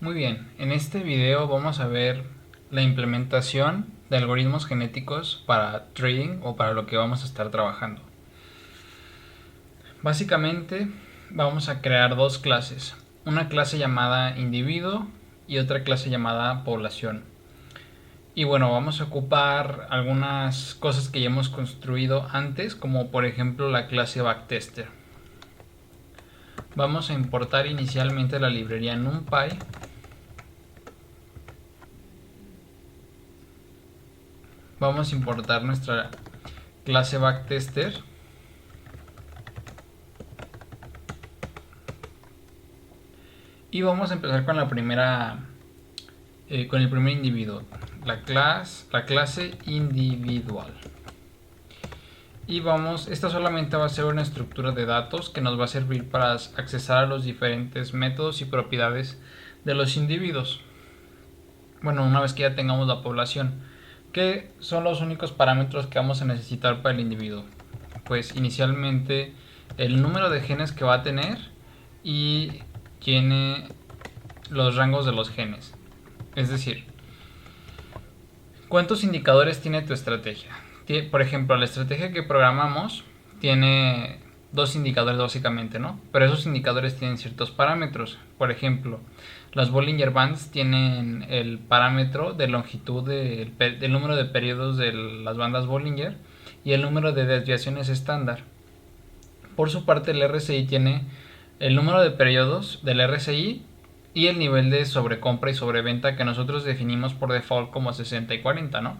Muy bien, en este video vamos a ver la implementación de algoritmos genéticos para trading o para lo que vamos a estar trabajando. Básicamente vamos a crear dos clases, una clase llamada individuo y otra clase llamada población. Y bueno, vamos a ocupar algunas cosas que ya hemos construido antes, como por ejemplo la clase backtester. Vamos a importar inicialmente la librería NumPy. Vamos a importar nuestra clase backtester. Y vamos a empezar con la con el primer individuo, la clase individual. Y esta solamente va a ser una estructura de datos que nos va a servir para accesar a los diferentes métodos y propiedades de los individuos. Bueno, una vez que ya tengamos la población, ¿qué son los únicos parámetros que vamos a necesitar para el individuo? Pues inicialmente el número de genes que va a tener y tiene los rangos de los genes. Es decir, ¿cuántos indicadores tiene tu estrategia? Por ejemplo, la estrategia que programamos tiene dos indicadores básicamente, ¿no? Pero esos indicadores tienen ciertos parámetros. Por ejemplo, las Bollinger Bands tienen el parámetro de longitud del número de periodos de las bandas Bollinger y el número de desviaciones estándar. Por su parte, el RSI tiene el número de periodos del RSI y el nivel de sobrecompra y sobreventa que nosotros definimos por default como 60 y 40, ¿no?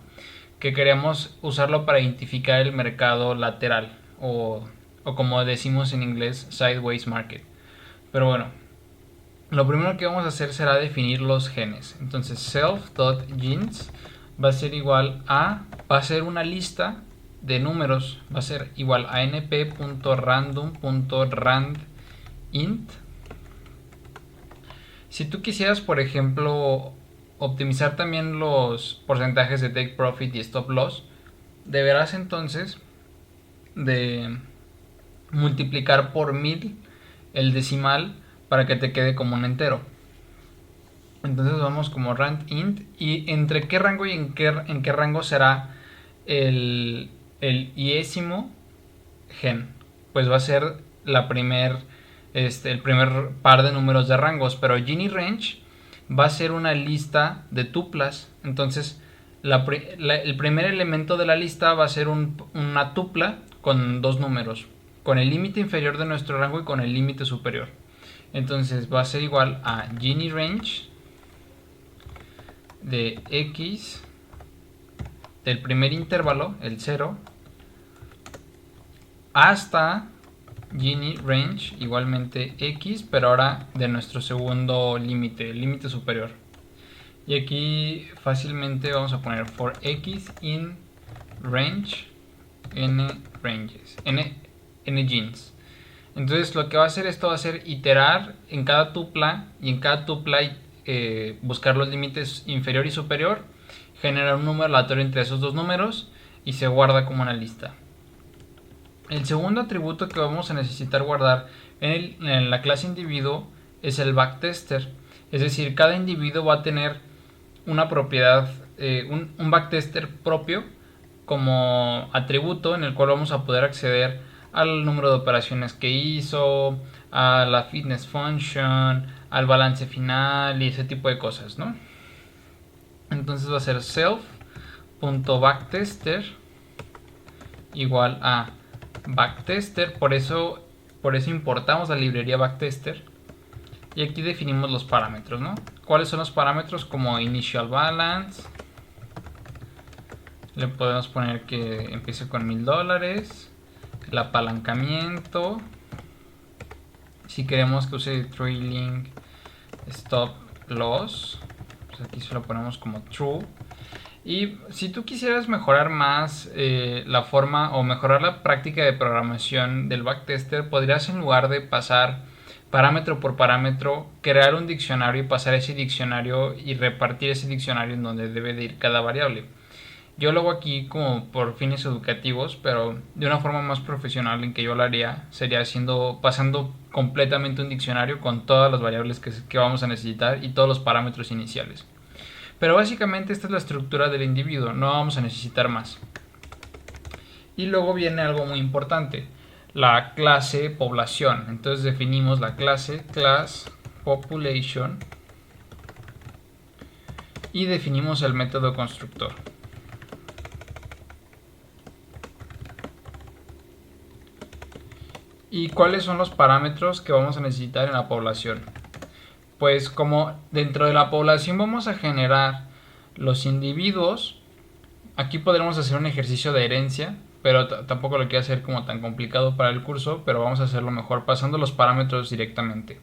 Que queremos usarlo para identificar el mercado lateral o como decimos en inglés, sideways market. Pero bueno, lo primero que vamos a hacer será definir los genes. Entonces self.genes va a ser igual a, va a ser una lista de números, va a ser igual a np.random.randint. Si tú quisieras, por ejemplo, optimizar también los porcentajes de take profit y stop loss, deberás entonces de multiplicar por 1000 el decimal para que te quede como un entero. Entonces vamos como randint y entre qué rango y en qué rango será el iésimo gen. Pues va a ser el primer par de números de rangos, pero Gini Range va a ser una lista de tuplas. Entonces el primer elemento de la lista va a ser una tupla con dos números, con el límite inferior de nuestro rango y con el límite superior. Entonces va a ser igual a Gini Range de x del primer intervalo, el 0, hasta Gini Range igualmente x, pero ahora de nuestro segundo límite, el límite superior. Y aquí fácilmente vamos a poner for x in range n ranges, n genes. Entonces lo que va a hacer esto va a ser iterar en cada tupla y en cada tupla buscar los límites inferior y superior, generar un número aleatorio entre esos dos números y se guarda como una lista. El segundo atributo que vamos a necesitar guardar en la clase individuo es el backtester. Es decir, cada individuo va a tener una propiedad, un backtester propio como atributo en el cual vamos a poder acceder al número de operaciones que hizo, a la fitness function, al balance final y ese tipo de cosas, ¿no? Entonces va a ser self.backtester igual a backtester, por eso importamos la librería backtester y aquí definimos los parámetros, ¿no? ¿Cuáles son los parámetros? Como initial balance, le podemos poner que empiece con $1000, el apalancamiento, si queremos que use trailing stop loss, pues aquí se lo ponemos como true. Y si tú quisieras mejorar más la forma o mejorar la práctica de programación del backtester, podrías, en lugar de pasar parámetro por parámetro, crear un diccionario y pasar ese diccionario y repartir ese diccionario en donde debe de ir cada variable. Yo lo hago aquí como por fines educativos, pero de una forma más profesional en que yo lo haría sería pasando completamente un diccionario con todas las variables que vamos a necesitar y todos los parámetros iniciales. Pero básicamente esta es la estructura del individuo, no vamos a necesitar más. Y luego viene algo muy importante, la clase población. Entonces definimos la clase class population y definimos el método constructor. ¿Y cuáles son los parámetros que vamos a necesitar en la población? Pues como dentro de la población vamos a generar los individuos, aquí podremos hacer un ejercicio de herencia, pero tampoco lo quiero hacer como tan complicado para el curso, pero vamos a hacerlo mejor pasando los parámetros directamente.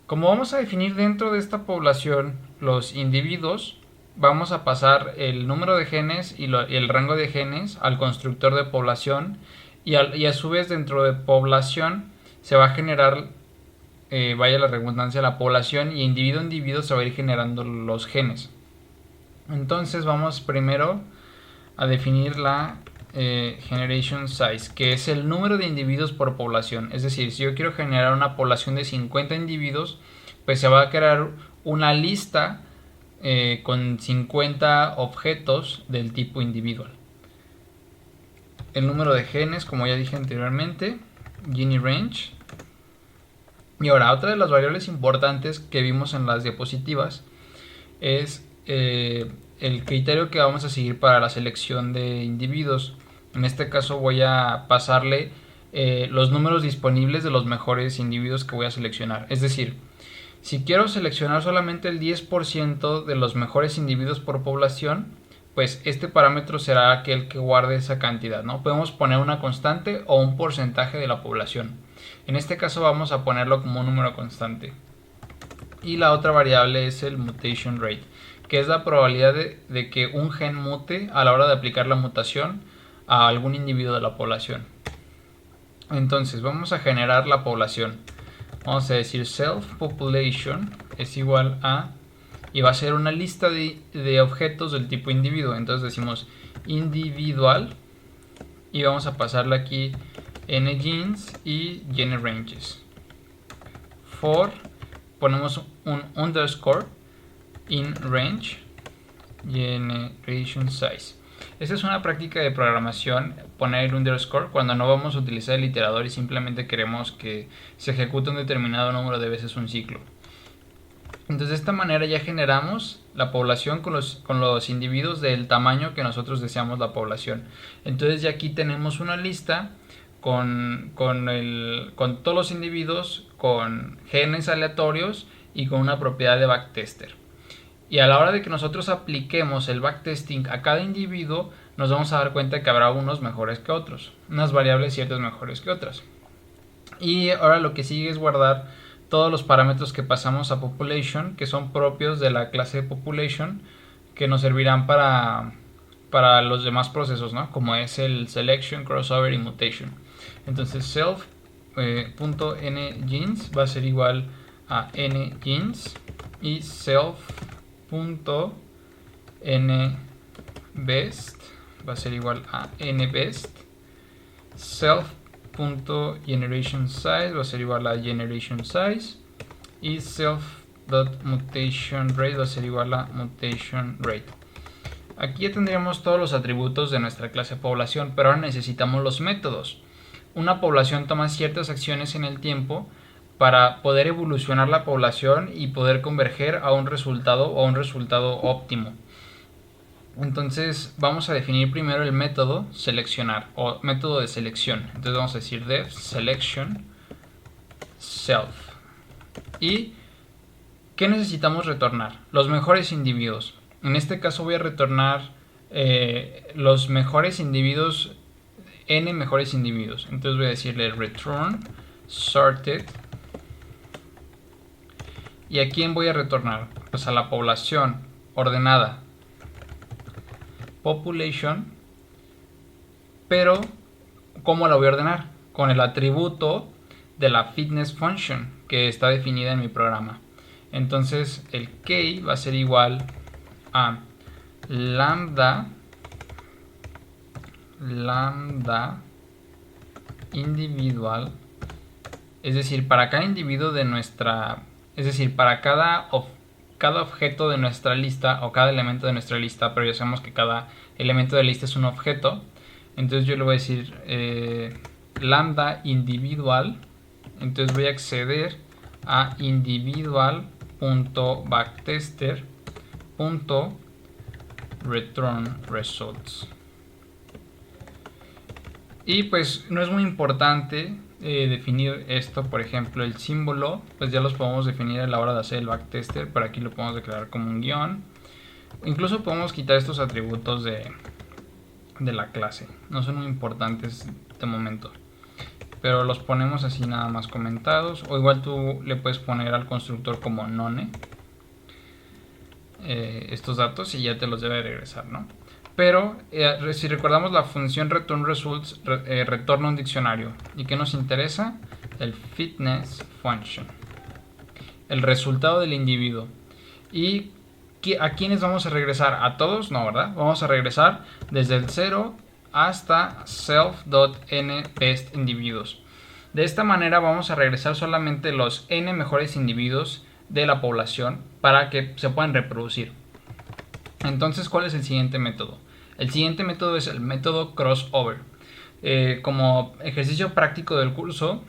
Como vamos a definir dentro de esta población los individuos, vamos a pasar el número de genes y el rango de genes al constructor de población y a su vez dentro de población se va a generar, vaya la redundancia, la población y individuo a individuo se va a ir generando los genes. Entonces vamos primero a definir la generation size, que es el número de individuos por población. Es decir, si yo quiero generar una población de 50 individuos, pues se va a crear una lista con 50 objetos del tipo individual. El número de genes, como ya dije anteriormente, Gini range. Y ahora, otra de las variables importantes que vimos en las diapositivas es el criterio que vamos a seguir para la selección de individuos. En este caso voy a pasarle los números disponibles de los mejores individuos que voy a seleccionar. Es decir, si quiero seleccionar solamente el 10% de los mejores individuos por población, pues este parámetro será aquel que guarde esa cantidad, ¿no? Podemos poner una constante o un porcentaje de la población. En este caso vamos a ponerlo como un número constante. Y la otra variable es el mutation rate, que es la probabilidad de que un gen mute a la hora de aplicar la mutación a algún individuo de la población. Entonces vamos a generar la población. Vamos a decir self population es igual a, y va a ser una lista de objetos del tipo individuo. Entonces decimos individual y vamos a pasarle aquí ngenes y generanges. For, ponemos un underscore in range generation size. Esta es una práctica de programación, poner el underscore cuando no vamos a utilizar el iterador y simplemente queremos que se ejecute un determinado número de veces un ciclo. Entonces de esta manera ya generamos la población con los individuos del tamaño que nosotros deseamos la población. Entonces ya aquí tenemos una lista con todos los individuos, con genes aleatorios y con una propiedad de backtester. Y a la hora de que nosotros apliquemos el backtesting a cada individuo, nos vamos a dar cuenta que habrá unos mejores que otros, unas variables ciertas mejores que otras. Y ahora lo que sigue es guardar todos los parámetros que pasamos a population, que son propios de la clase population, que nos servirán para los demás procesos, ¿no? Como es el selection, crossover y mutation. Entonces self.ngenes va a ser igual a ngenes y self.nbest va a ser igual a nbest. Self.generation size va a ser igual a generation size y self.mutation rate va a ser igual a mutation rate. Aquí ya tendríamos todos los atributos de nuestra clase población, pero ahora necesitamos los métodos. Una población toma ciertas acciones en el tiempo para poder evolucionar la población y poder converger a un resultado o a un resultado óptimo. Entonces vamos a definir primero el método seleccionar o método de selección. Entonces vamos a decir def selection self. ¿Y qué necesitamos retornar? Los mejores individuos. En este caso voy a retornar los mejores individuos, n mejores individuos. Entonces voy a decirle return sorted. ¿Y a quién voy a retornar? Pues a la población ordenada. Population, pero ¿cómo la voy a ordenar? Con el atributo de la fitness function que está definida en mi programa. Entonces el key va a ser igual a lambda lambda individual, es decir, para cada individuo de nuestra, es decir, para cada objeto de nuestra lista o cada elemento de nuestra lista, pero ya sabemos que cada elemento de la lista es un objeto. Entonces yo le voy a decir lambda individual. Entonces voy a acceder a individual.backtester.return results. Y pues no es muy importante definir esto. Por ejemplo, el símbolo pues ya los podemos definir a la hora de hacer el backtester, pero aquí lo podemos declarar como un guión. Incluso podemos quitar estos atributos de la clase, no son muy importantes de momento, pero los ponemos así nada más comentados. O igual tú le puedes poner al constructor como none estos datos y ya te los debe regresar, ¿no? Pero si recordamos, la función return results retorna un diccionario. ¿Y qué nos interesa? El fitness function, el resultado del individuo. ¿Y a quiénes vamos a regresar? ¿A todos? No, ¿verdad? Vamos a regresar desde el 0 hasta self.nbest individuos. De esta manera vamos a regresar solamente los n mejores individuos de la población para que se puedan reproducir. Entonces, ¿cuál es el siguiente método? El siguiente método es el método crossover. Como ejercicio práctico del curso,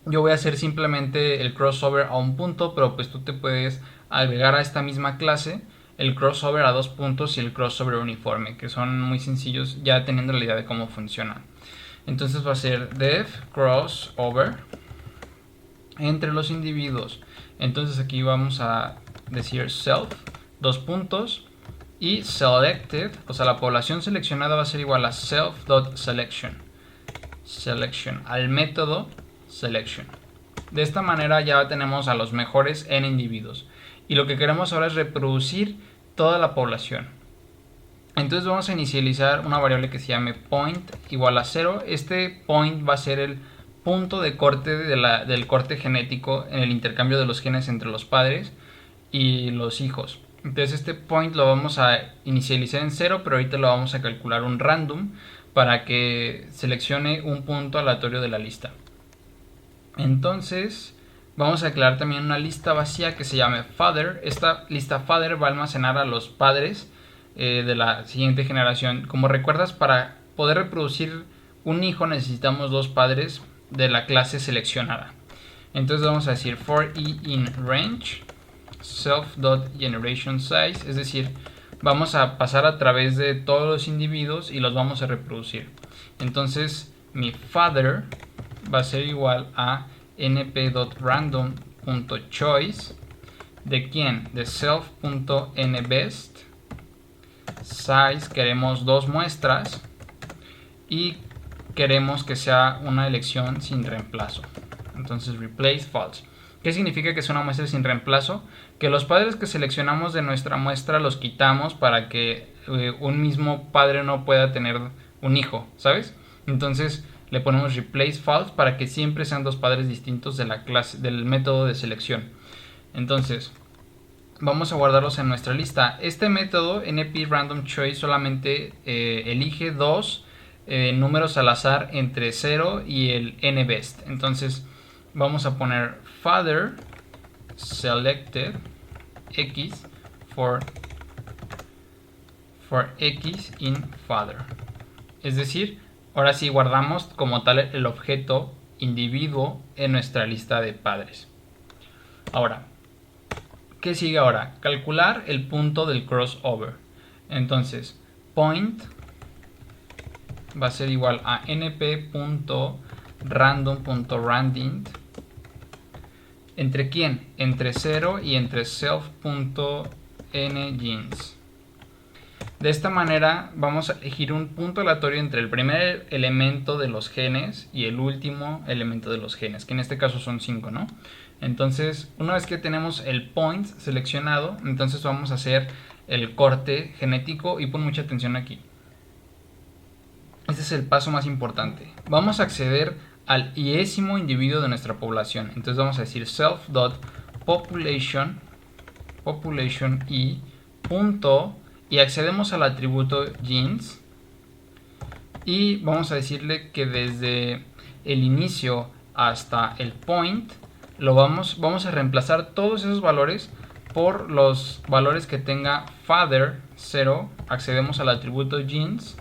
yo voy a hacer simplemente el crossover a un punto, pero pues tú te puedes agregar a esta misma clase el crossover a 2 puntos y el crossover uniforme, que son muy sencillos ya teniendo la idea de cómo funciona. Entonces va a ser def crossover entre los individuos. Entonces aquí vamos a decir self, 2 puntos, y selected, o sea la población seleccionada va a ser igual a self.selection, al método selection. De esta manera ya tenemos a los mejores n individuos. Y lo que queremos ahora es reproducir toda la población. Entonces vamos a inicializar una variable que se llame point igual a 0. Este point va a ser el punto de corte del corte genético en el intercambio de los genes entre los padres y los hijos. Entonces este point lo vamos a inicializar en 0, pero ahorita lo vamos a calcular un random para que seleccione un punto aleatorio de la lista. Entonces vamos a declarar también una lista vacía que se llame father. Esta lista father va a almacenar a los padres de la siguiente generación. Como recuerdas, para poder reproducir un hijo necesitamos 2 padres de la clase seleccionada. Entonces vamos a decir for i in range self.generationSize, es decir, vamos a pasar a través de todos los individuos y los vamos a reproducir. Entonces mi father va a ser igual a np.random.choice de quién, de self.nbest size. Queremos 2 muestras y queremos que sea una elección sin reemplazo. Entonces replace false. ¿Qué significa que es una muestra sin reemplazo? Que los padres que seleccionamos de nuestra muestra los quitamos para que un mismo padre no pueda tener un hijo, ¿sabes? Entonces le ponemos replace false para que siempre sean 2 padres distintos de la clase, del método de selección. Entonces vamos a guardarlos en nuestra lista. Este método np_random_choice solamente elige 2 números al azar entre 0 y el nbest. Entonces vamos a poner father selected x for x in father. Es decir, ahora sí guardamos como tal el objeto individuo en nuestra lista de padres. Ahora, ¿qué sigue ahora? Calcular el punto del crossover. Entonces, point va a ser igual a np.random.randint. ¿Entre quién? Entre 0 y entre self.ngenes. De esta manera vamos a elegir un punto aleatorio entre el primer elemento de los genes y el último elemento de los genes, que en este caso son 5, ¿no? Entonces, una vez que tenemos el point seleccionado, entonces vamos a hacer el corte genético y pon mucha atención aquí. Este es el paso más importante. Vamos a acceder al iésimo individuo de nuestra población. Entonces vamos a decir self.population y accedemos al atributo genes y vamos a decirle que desde el inicio hasta el point vamos a reemplazar todos esos valores por los valores que tenga father 0, accedemos al atributo jeans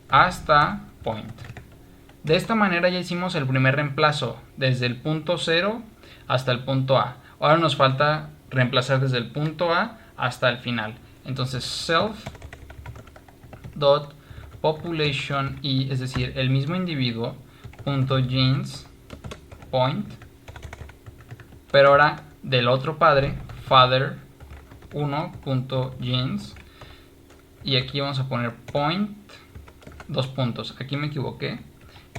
hasta point. De esta manera ya hicimos el primer reemplazo desde el punto 0 hasta el punto A. Ahora nos falta reemplazar desde el punto A hasta el final. Entonces self.population y, es decir, el mismo individuo, punto jeans point, pero ahora del otro padre, father 1.jeans, y aquí vamos a poner point, dos puntos, aquí me equivoqué,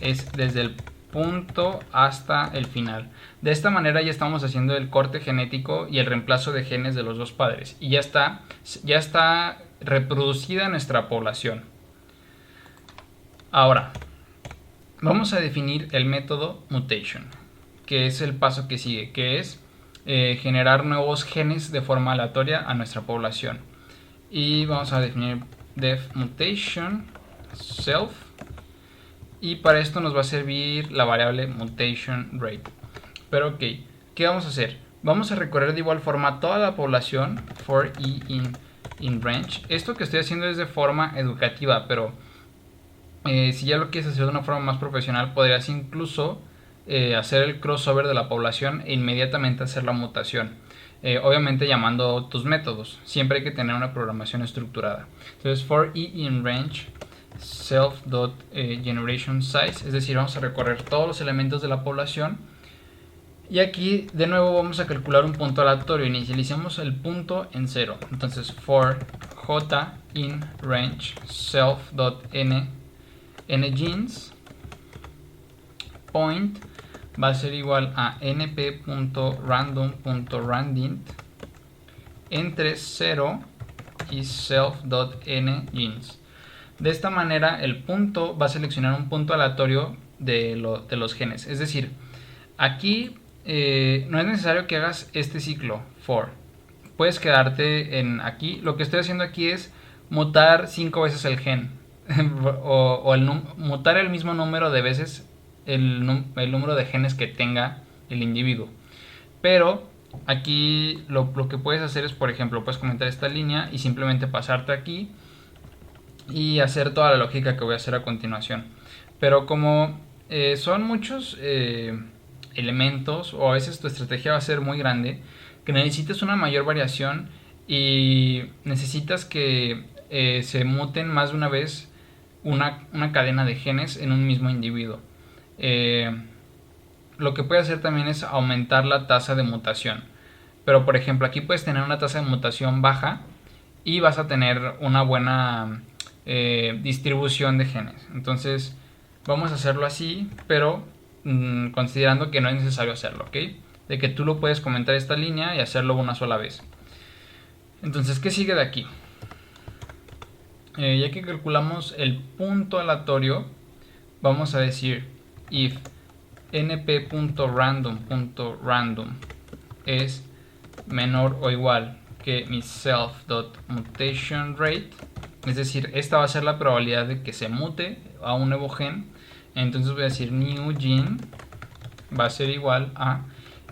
es desde el punto hasta el final. De esta manera ya estamos haciendo el corte genético y el reemplazo de genes de los dos padres, y ya está reproducida nuestra población. Ahora vamos a definir el método mutation, que es el paso que sigue, que es generar nuevos genes de forma aleatoria a nuestra población. Y vamos a definir def mutation self, y para esto nos va a servir la variable mutation rate. Pero ok, ¿qué vamos a hacer? Vamos a recorrer de igual forma toda la población for i in range. Esto que estoy haciendo es de forma educativa, pero si ya lo quieres hacer de una forma más profesional, podrías incluso hacer el crossover de la población e inmediatamente hacer la mutación. Obviamente llamando tus métodos. Siempre hay que tener una programación estructurada. Entonces for i in range self.generation size, es decir, vamos a recorrer todos los elementos de la población. Y aquí de nuevo vamos a calcular un punto aleatorio. Inicialicemos el punto en 0. Entonces for j in range self.ngenes point va a ser igual a np.random.randint entre 0 y self.ngenes. De esta manera el punto va a seleccionar un punto aleatorio de los genes. Es decir, aquí no es necesario que hagas este ciclo for. Puedes quedarte en aquí. Lo que estoy haciendo aquí es mutar 5 veces el gen. Mutar el mismo número de veces el número de genes que tenga el individuo. Pero aquí lo que puedes hacer es, por ejemplo, puedes comentar esta línea y simplemente pasarte aquí y hacer toda la lógica que voy a hacer a continuación. Pero como son muchos elementos, o a veces tu estrategia va a ser muy grande, que necesitas una mayor variación y necesitas que se muten más de una vez una cadena de genes en un mismo individuo. Lo que puedes hacer también es aumentar la tasa de mutación. Pero por ejemplo, aquí puedes tener una tasa de mutación baja y vas a tener una buena distribución de genes. Entonces vamos a hacerlo así, pero considerando que no es necesario hacerlo, ¿ok? De que tú lo puedes comentar esta línea y hacerlo una sola vez. Entonces, ¿qué sigue de aquí? Ya que calculamos el punto aleatorio, vamos a decir if np.random.random es menor o igual que mi self.mutationRate, es decir, esta va a ser la probabilidad de que se mute a un nuevo gen. Entonces voy a decir new gene va a ser igual a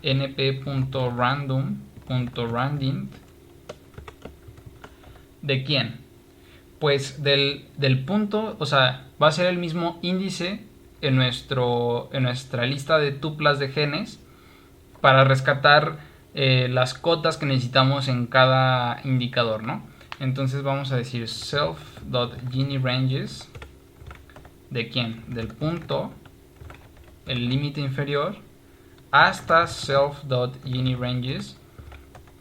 np.random.randint. ¿De quién? Pues del punto, o sea, va a ser el mismo índice en nuestra lista de tuplas de genes para rescatar las cotas que necesitamos en cada indicador, ¿no? Entonces vamos a decir self.generanges. ¿De quién? Del punto, el límite inferior, hasta self.generanges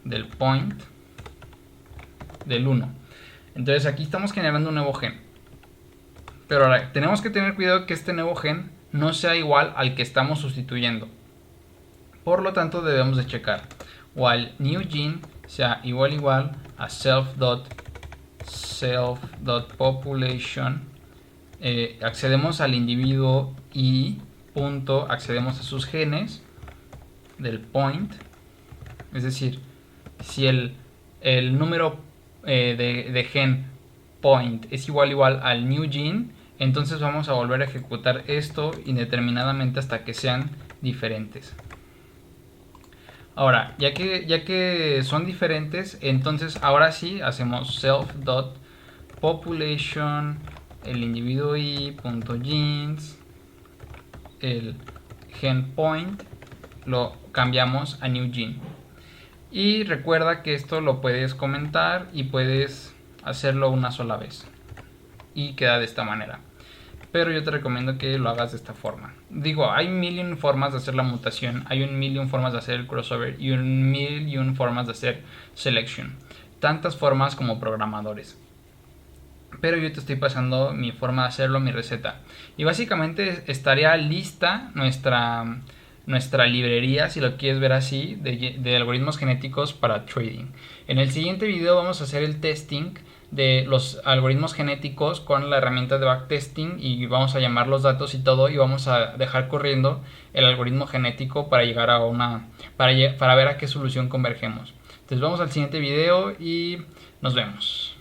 del point del 1. Entonces aquí estamos generando un nuevo gen. Pero ahora tenemos que tener cuidado que este nuevo gen no sea igual al que estamos sustituyendo. Por lo tanto debemos de checar while new gene sea igual a self.population. Accedemos al individuo y punto, accedemos a sus genes del point. Es decir, si el número de gen point es igual al new gene, Entonces vamos a volver a ejecutar esto indeterminadamente hasta que sean diferentes. Ahora, ya que son diferentes, entonces ahora sí hacemos self.population, el individuo i.genes, el gen point, lo cambiamos a new gene. Y recuerda que esto lo puedes comentar y puedes hacerlo una sola vez. Y queda de esta manera. Pero yo te recomiendo que lo hagas de esta forma. Digo, hay mil y un formas de hacer la mutación, hay un mil y un formas de hacer el crossover y un mil y un formas de hacer selection. Tantas formas como programadores. Pero yo te estoy pasando mi forma de hacerlo, mi receta. Y básicamente estaría lista nuestra librería, si lo quieres ver así, de algoritmos genéticos para trading. En el siguiente video vamos a hacer el testing de los algoritmos genéticos con la herramienta de backtesting y vamos a llamar los datos y todo y vamos a dejar corriendo el algoritmo genético para llegar a para ver a qué solución convergemos. Entonces vamos al siguiente video y nos vemos.